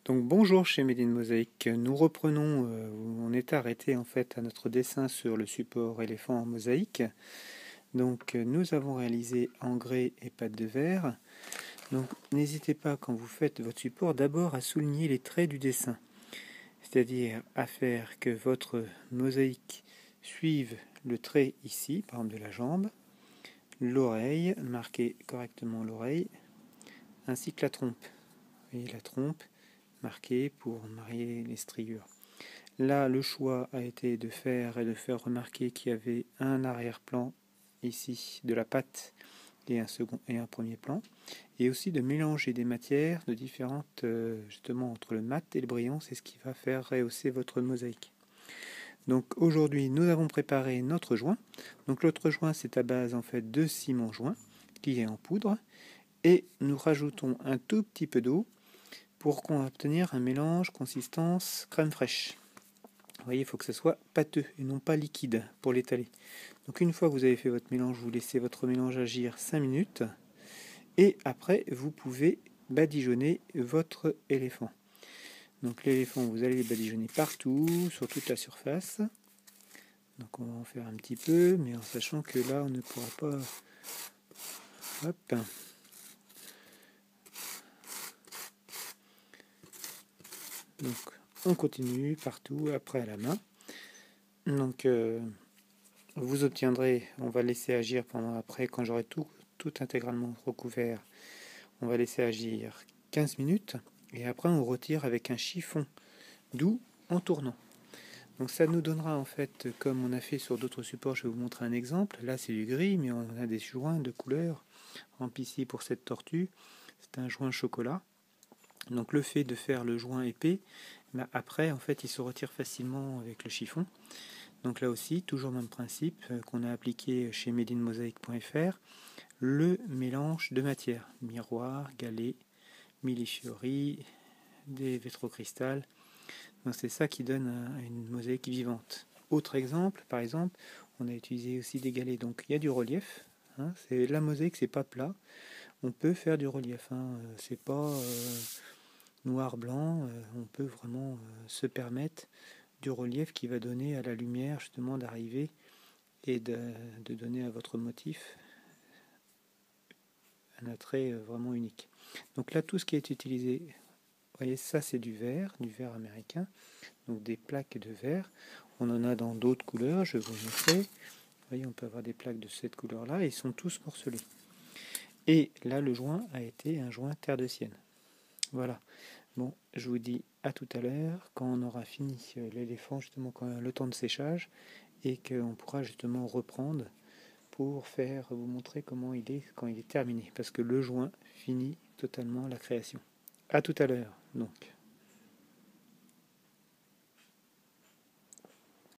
Donc bonjour chez Made in Mosaic, nous reprenons où on est arrêté en fait à notre dessin sur le support éléphant en mosaïque. Donc nous avons réalisé en grès et pâte de verre. Donc n'hésitez pas quand vous faites votre support d'abord à souligner les traits du dessin, c'est-à-dire à faire que votre mosaïque suive le trait ici, par exemple de la jambe, l'oreille, marquer correctement l'oreille, ainsi que la trompe. Vous voyez la trompe marquée pour marier les striures. Là, le choix a été de faire remarquer qu'il y avait un arrière-plan ici de la pâte et un second et un premier plan, et aussi de mélanger des matières de différentes, justement entre le mat et le brillant, c'est ce qui va faire rehausser votre mosaïque. Donc aujourd'hui, nous avons préparé notre joint. Donc l'autre joint, c'est à base en fait de ciment joint qui est en poudre, et nous rajoutons un tout petit peu d'eau pour qu'on obtenir un mélange consistance crème fraîche. Vous voyez, il faut que ce soit pâteux et non pas liquide pour l'étaler. Donc une fois que vous avez fait votre mélange, vous laissez votre mélange agir 5 minutes et après vous pouvez badigeonner votre éléphant. Donc l'éléphant, vous allez les badigeonner partout, sur toute la surface. Donc on va en faire un petit peu, mais en sachant que là on ne pourra pas... Hop. Donc on continue partout, après à la main. Donc vous obtiendrez, on va laisser agir pendant après, quand j'aurai tout intégralement recouvert, on va laisser agir 15 minutes et après on retire avec un chiffon doux en tournant. Donc ça nous donnera en fait, comme on a fait sur d'autres supports, je vais vous montrer un exemple. Là c'est du gris, mais on a des joints de couleur. En ici pour cette tortue, c'est un joint chocolat. Donc le fait de faire le joint épais, après en fait il se retire facilement avec le chiffon. Donc là aussi, toujours le même principe qu'on a appliqué chez madeinmosaic.fr, le mélange de matières, miroir, galets, millifiori, des vitrocristal. Donc c'est ça qui donne une mosaïque vivante. Autre exemple, par exemple, on a utilisé aussi des galets, donc il y a du relief. C'est la mosaïque, c'est pas plat. On peut faire du relief, c'est pas noir-blanc. On peut vraiment se permettre du relief qui va donner à la lumière justement d'arriver et de donner à votre motif un attrait vraiment unique. Donc là, tout ce qui est utilisé, vous voyez, ça c'est du verre américain, donc des plaques de verre. On en a dans d'autres couleurs, je vais vous montrer. Vous voyez, on peut avoir des plaques de cette couleur-là, et ils sont tous morcelés. Et là, le joint a été un joint terre de sienne. Voilà. Bon, je vous dis à tout à l'heure, quand on aura fini l'éléphant, justement, quand le temps de séchage, et qu'on pourra justement reprendre pour vous montrer comment il est quand il est terminé, parce que le joint finit totalement la création. À tout à l'heure, donc.